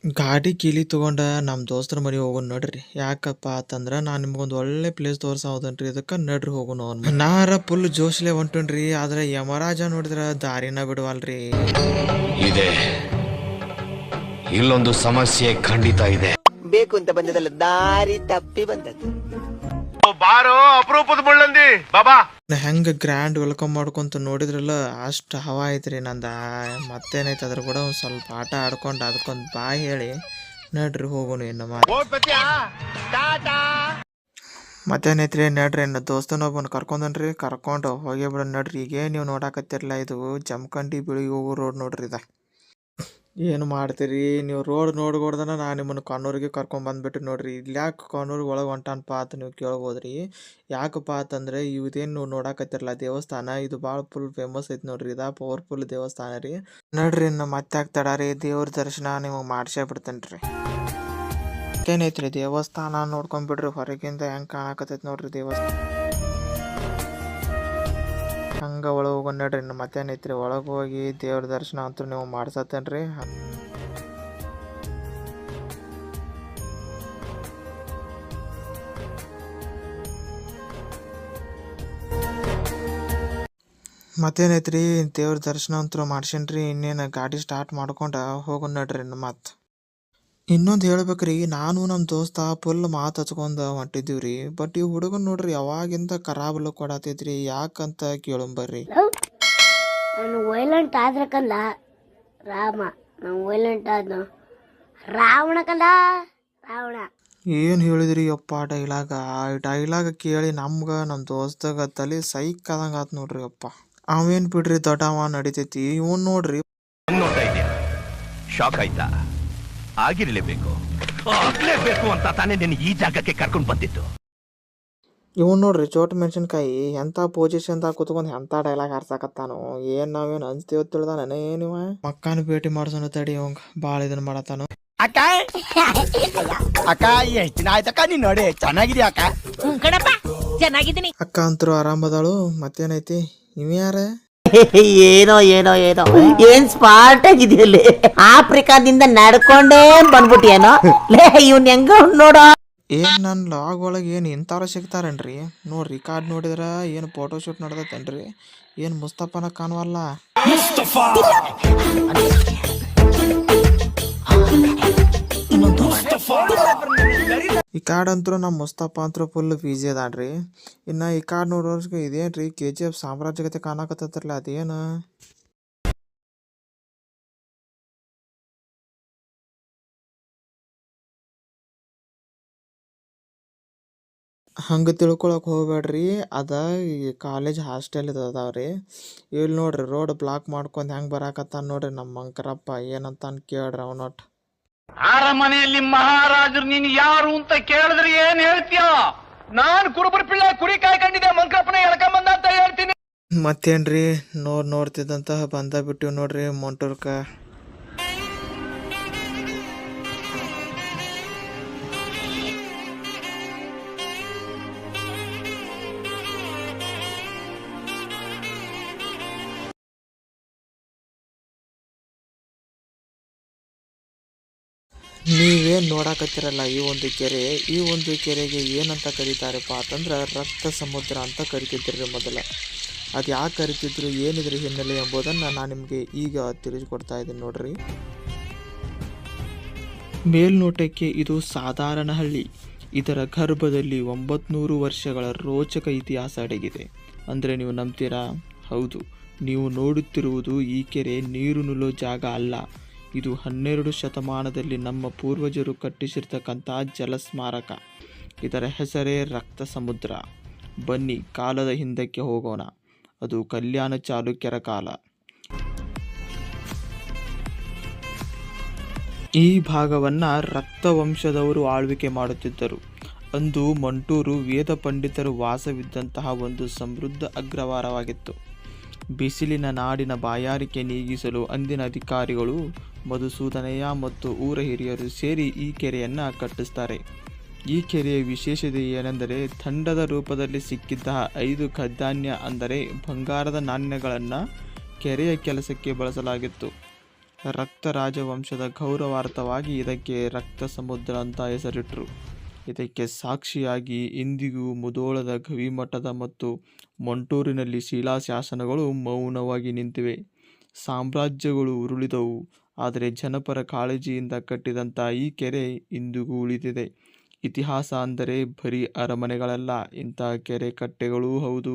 ಗಾಡಿ ಕೀಲಿ ತಗೊಂಡ ನಮ್ಮ ದೋಸ್ತರ ಮನೆಗೆ ಹೋಗೋಣ ನಡ್ರಿ. ಯಾಕಪ್ಪ ಅಂತಂದ್ರೆ ನಾನು ನಿಮ್ಗೊಂದು ಒಳ್ಳೆ ಪ್ಲೇಸ್ ತೋರ್ಸೋದನ್ರಿ. ಇದಕ್ಕೆ ನಡ್ರಿ ಹೋಗೋಣ. ಅವ್ನು ನಾರ ಫುಲ್ ಜೋಶ್ಲೆ ಹೊಂಟನ್ರಿ. ಆದ್ರೆ ಯಮರಾಜ ನೋಡಿದ್ರೆ ದಾರಿನ ಬಿಡವಲ್ರಿ. ಇದೆ ಇಲ್ಲೊಂದು ಸಮಸ್ಯೆ ಖಂಡಿತ ಇದೆ. ಬೇಕು ಅಂತ ಬಂದದಲ್ಲ, ದಾರಿ ತಪ್ಪಿ ಬಂದದ್ದು. ಬಾರೋ ಅಪರೂಪದ ಮುಳ್ಳಂದಿ ಬಾಬಾ. ಹೆಂಗ ಗ್ರ್ಯಾಂಡ್ ವೆಲ್ಕಮ್ ಮಾಡ್ಕೊಂತ ನೋಡಿದ್ರಲ್ಲ, ಅಷ್ಟು ಹವಾ ಐತ್ರಿ ನಂದ. ಮತ್ತೇನೈತೆ ಅದ್ರ ಕೂಡ ಒಂದು ಸ್ವಲ್ಪ ಆಟ ಆಡ್ಕೊಂಡು ಅದಕ್ಕೊಂದು ಬಾಯ್ ಹೇಳಿ ನಡ್ರಿ ಹೋಗೋಣ. ಇನ್ನು ಮತ್ತೇನೈತ್ರಿ ನಡ್ರಿ. ಇನ್ನು ದೋಸ್ತನೊಬ್ಬನ ಕರ್ಕೊಂಡನ್ರಿ. ಕರ್ಕೊಂಡು ಹೋಗಿ ಬಿಡ ನಡ್ರಿ. ಈಗ ನೀವು ನೋಡಾಕತ್ತಿರಲ್ಲ, ಇದು ಜಮಖಂಡಿ ಬಿಳಿಗೆ ಹೋಗೋ ರೋಡ್ ನೋಡ್ರಿ. ಇದ ಏನು ಮಾಡ್ತೀರಿ ನೀವು? ರೋಡ್ ನೋಡ್ಕೊಡ್ದನ ನಾನು ನಿಮ್ಮನ್ನು ಕಣ್ಣೂರಿಗೆ ಕರ್ಕೊಂಬಂದ್ಬಿಟ್ಟು ನೋಡ್ರಿ. ಇಲ್ಲಿ ಯಾಕೆ ಕಣ್ಣೂರಿಗೆ ಒಳಗೆ ಹೊಂಟಾನಪ್ಪ ಅಂತ ನೀವು ಕೇಳ್ಬೋದ್ರಿ. ಯಾಕಪ್ಪ ಅಂತಂದ್ರೆ ಇದೇನು ನೀವು ನೋಡಾಕತ್ತಿರಲ್ಲ ದೇವಸ್ಥಾನ, ಇದು ಭಾಳ ಫುಲ್ ಫೇಮಸ್ ಐತಿ ನೋಡ್ರಿ. ಇದ ಪವರ್ಫುಲ್ ದೇವಸ್ಥಾನ ರೀ. ನಡ್ರಿ ಇನ್ನು ಮತ್ತೆ ಆಗ್ತಾಡ್ರಿ. ದೇವ್ರ ದರ್ಶನ ನಿಮಗೆ ಮಾಡ್ಸೇ ಬಿಡ್ತೇನೆ ರೀ. ಏನೈತ್ರಿ ದೇವಸ್ಥಾನ ನೋಡ್ಕೊಂಡ್ಬಿಡ್ರಿ. ಹೊರಗಿಂದ ಹೆಂಗೆ ಕಾಣಕತ್ತೈತಿ ನೋಡ್ರಿ ದೇವಸ್ಥಾನ. ಹಂಗೆ ಒಳಗೆ ಹೋಗೋಣ ನಡ್ರಿ. ಇನ್ನು ಮತ್ತೇನೈತ್ರಿ, ಒಳಗೆ ಹೋಗಿ ದೇವ್ರ ದರ್ಶನ ಅಂತೂ ನೀವು ಮಾಡ್ಸತ್ತೇನ್ರಿ. ಮತ್ತೇನೈತ್ರಿ, ದೇವ್ರ ದರ್ಶನ ಅಂತೂ ಮಾಡ್ಸೇನ್ರಿ. ಇನ್ನೇನು ಗಾಡಿ ಸ್ಟಾರ್ಟ್ ಮಾಡ್ಕೊಂಡು ಹೋಗೋಣ ನಡ್ರಿ. ಇನ್ನು ಮತ್ತೆ ಇನ್ನೊಂದು ಹೇಳ್ಬೇಕ್ರಿ, ನಾನು ನಮ್ಮ ದೋಸ್ತ ಫುಲ್ ಮಾತು ಹಚ್ಕೊಂಡು ಹೊಂಟಿದ್ದೀವ್ರಿ. ಬಟ್ ಈ ಹುಡುಗನ್ ನೋಡ್ರಿ ಯಾವಾಗಿಂದ ಖರಾಬ್ ಲುಕ್ ಕೊಡತೈತ್ರಿ. ಯಾಕಂತ ಕೇಳಂಬರ್ರಿ. ನಾನು ವೈಲೆಂಟ್ ಆದ್ರೆ ಕಂದ ರಾಮ, ನಾನು ವೈಲೆಂಟ್ ಆದ ರಾವಣ ಕಂದ ರಾವಣ. ಏನು ಹೇಳಿದ್ರಿ ಅಪ್ಪ ಡೈಲಾಗ? ಡೈಲಾಗ ಕೇಳಿ ನಮ್ಗೆ ನಮ್ಮ ದೋಸ್ತಗ ತಲೆ ಸೈಕ್ ಆದಂಗೆ ಆತ್ ನೋಡ್ರಿ ಅಪ್ಪ. ಅವೇನು ಬಿಡ್ರಿ ದೊಡ್ಡವ ನಡಿತೈತಿ. ಇವನ್ ನೋಡ್ರಿ ನೋಡ್ತಾ ಇದೆಯಾ? ಶಾಕ್ ಆಯ್ತಾ? ಆಗಿರ್ಲೇಬೇಕು ಅಂತ ತಾನೇ ನಿನ್ನ ಈ ಜಾಗಕ್ಕೆ ಕರ್ಕೊಂಡು ಬಂದಿತ್ತು. ಇವನ್ ನೋಡ್ರಿ ಚೋಟ್ ಮೆಣಸಿನ್ಕಾಯಿ ಎಂಥ ಪೊಸಿಷನ್ದಾಗ ಕುತ್ಕೊಂಡು ಎಂಥ ಡೈಲಾಗ್ ಹಾರ್ಸಾಕತ್ತಾನು. ಏನು ನಾವೇನು ಅಂಜ್ತೀವಿ ತಿಳಿದಾನ ಏನಿವ? ಮಕ್ಕನ ಭೇಟಿ ಮಾಡ್ಸೋಣ ತಡಿ. ಅವಂಗ ಭಾಳ ಇದನ್ನ ಮಾಡತ್ತಾನು. ಅಕ್ಕ ಅಕ್ಕ ಎಷ್ಟು ದಿನ ಆಯ್ತಕ್ಕ ನೀನ್ ನೋಡಿ, ಚೆನ್ನಾಗಿದ್ಯಾ ಅಕ್ಕ? ಚೆನ್ನಾಗಿದ್ದೀನಿ ಅಕ್ಕ ಅಂತರೂ ಆರಾಮದಾಳು. ಮತ್ತೇನೈತಿ? ಇವ್ ಯಾರ? ಏನೋ ಏನೋ ಏನೋ ಏನ್ ಸ್ಮಾರ್ಟ್ ಆಗಿದೆಯಲ್ಲಿ. ಆಫ್ರಿಕಾದಿಂದ ನಡ್ಕೊಂಡೇ ಬಂದ್ಬಿಟ್ಟಿಯೇನೋ ಲೇ. ಇವ್ನ ಹೆಂಗ ನೋಡೋ. ಏನ್ ನನ್ನ ಲಾಗ್ ಒಳಗೆ ಏನು ಇಂಥವ್ರ ಸಿಗ್ತಾರೇನ್ರಿ? ನೋಡ್ರಿ ಕಾರ್ಡ್ ನೋಡಿದ್ರ ಏನು ಫೋಟೋ ಶೂಟ್ ನಡ್ದತ್ತೇನ್ರಿ? ಏನು ಮುಸ್ತಫಾನ ಕಾಣವಲ್ಲ. ಈ ಕಾರ್ಡ್ ಅಂತೂ ನಮ್ಮ ಮುಸ್ತಫಾ ಅಂತೂ ಫುಲ್ ಬೀಜಿ ಅದಾನ್ರಿ. ಇನ್ನು ಈ ಕಾರ್ಡ್ ನೋಡೋರ್ಗೆ ಇದೇನ್ರಿ KGF ಸಾಮ್ರಾಜ್ಯಗತೆ ಕಾಣಕತ್ತತ್ರಲ್ಲ, ಅದೇನು? ಹಂಗೆ ತಿಳ್ಕೊಳಕ್ ಹೋಗ್ಬೇಡ್ರಿ. ಅದ ಈ ಕಾಲೇಜ್ ಹಾಸ್ಟೆಲ್ ಅದಾವ್ರಿ. ಇಲ್ಲಿ ನೋಡ್ರಿ ರೋಡ್ ಬ್ಲಾಕ್ ಮಾಡ್ಕೊಂಡು ಹೆಂಗೆ ಬರಾಕತ್ತಾನ ನೋಡ್ರಿ ನಮ್ಮ ಮಂಕರಪ್ಪ. ಏನಂತ ಕೇಳ್ರಿ ಅವನೊಟ್ಟು. ಅರಮನೆಯಲ್ಲಿ ಮಹಾರಾಜರು ನೀನು ಯಾರು ಅಂತ ಕೇಳಿದ್ರೆ ಏನ್ ಹೇಳ್ತೀಯ? ನಾನು ಕುರುಬರ ಪಿಳ್ಳ ಕುರಿ ಕಾಯ್ಕೊಂಡಿದ್ದೆ, ಮಂಕಪ್ಪನ ಎಳ್ಕೊಂಬಂದ ಅಂತ ಹೇಳ್ತೀನಿ. ಮತ್ತೇನ್ರಿ ನೋಡ್ತಿದ್ದಂತಹ ಬಂದ ಬಿಟ್ಟಿವ್ ನೋಡ್ರಿ ಮೊಂಟೂರ್ಕ. ನೀವೇನು ನೋಡಾಕತ್ತಿರಲ್ಲ ಈ ಒಂದು ಕೆರೆ. ಈ ಒಂದು ಕೆರೆಗೆ ಏನಂತ ಕರೀತಾರಪ್ಪ ಅಂತಂದ್ರೆ ರಕ್ತ ಸಮುದ್ರ ಅಂತ ಕರಿತಿದ್ರಿ ಮೊದಲ. ಅದು ಯಾಕೆ ಕರಿತಿದ್ರು, ಏನಿದ್ರ ಹಿನ್ನೆಲೆ ಎಂಬುದನ್ನು ನಾನು ನಿಮಗೆ ಈಗ ತಿಳಿಸ್ಕೊಡ್ತಾ ಇದ್ದೀನಿ ನೋಡ್ರಿ. ಮೇಲ್ನೋಟಕ್ಕೆ ಇದು ಸಾಧಾರಣ ಹಳ್ಳಿ. ಇದರ ಗರ್ಭದಲ್ಲಿ 900 ವರ್ಷಗಳ ರೋಚಕ ಇತಿಹಾಸ ಅಡಗಿದೆ. ಅಂದರೆ ನೀವು ನಂಬ್ತೀರಾ? ಹೌದು, ನೀವು ನೋಡುತ್ತಿರುವುದು ಈ ಕೆರೆ ನೀರು ನಿಲ್ಲೋ ಜಾಗ ಅಲ್ಲ. ಇದು 12 ಶತಮಾನದಲ್ಲಿ ನಮ್ಮ ಪೂರ್ವಜರು ಕಟ್ಟಿಸಿರ್ತಕ್ಕಂಥ ಜಲಸ್ಮಾರಕ. ಇದರ ಹೆಸರೇ ರಕ್ತ ಸಮುದ್ರ. ಬನ್ನಿ ಕಾಲದ ಹಿಂದಕ್ಕೆ ಹೋಗೋಣ. ಅದು ಕಲ್ಯಾಣ ಚಾಲುಕ್ಯರ ಕಾಲ. ಈ ಭಾಗವನ್ನು ರಕ್ತವಂಶದವರು ಆಳ್ವಿಕೆ ಮಾಡುತ್ತಿದ್ದರು. ಅಂದು ಮಂಟೂರು ವೇದ ಪಂಡಿತರು ವಾಸವಿದ್ದಂತಹ ಒಂದು ಸಮೃದ್ಧ ಅಗ್ರವಾರವಾಗಿತ್ತು. ಬಿಸಿಲಿನ ನಾಡಿನ ಬಾಯಾರಿಕೆ ನೀಗಿಸಲು ಅಂದಿನ ಅಧಿಕಾರಿಗಳು ಮಧುಸೂದನಯ್ಯ ಮತ್ತು ಊರ ಹಿರಿಯರು ಸೇರಿ ಈ ಕೆರೆಯನ್ನು ಕಟ್ಟಿಸ್ತಾರೆ. ಈ ಕೆರೆಯ ವಿಶೇಷತೆ ಏನೆಂದರೆ ದಂಡದ ರೂಪದಲ್ಲಿ ಸಿಕ್ಕಿದ್ದ 5 ಖದ್ಯಾನ್ಯ ಅಂದರೆ ಬಂಗಾರದ ನಾಣ್ಯಗಳನ್ನು ಕೆರೆಯ ಕೆಲಸಕ್ಕೆ ಬಳಸಲಾಗಿತ್ತು. ರಕ್ತ ರಾಜವಂಶದ ಗೌರವಾರ್ಥವಾಗಿ ಇದಕ್ಕೆ ರಕ್ತ ಸಮುದ್ರ ಅಂತ ಹೆಸರಿಟ್ಟರು. ಇದಕ್ಕೆ ಸಾಕ್ಷಿಯಾಗಿ ಇಂದಿಗೂ ಮುಧೋಳದ ಗವಿಮಠದ ಮತ್ತು ಮಂಟೂರಿನಲ್ಲಿ ಶಿಲಾಶಾಸನಗಳು ಮೌನವಾಗಿ ನಿಂತಿವೆ. ಸಾಮ್ರಾಜ್ಯಗಳು ಉರುಳಿದವು, ಆದರೆ ಜನಪರ ಕಾಳಜಿಯಿಂದ ಕಟ್ಟಿದಂಥ ಈ ಕೆರೆ ಇಂದಿಗೂ ಉಳಿದಿದೆ. ಇತಿಹಾಸ ಅಂದರೆ ಬರೀ ಅರಮನೆಗಳಲ್ಲ, ಇಂಥ ಕೆರೆ ಕಟ್ಟೆಗಳೂ ಹೌದು.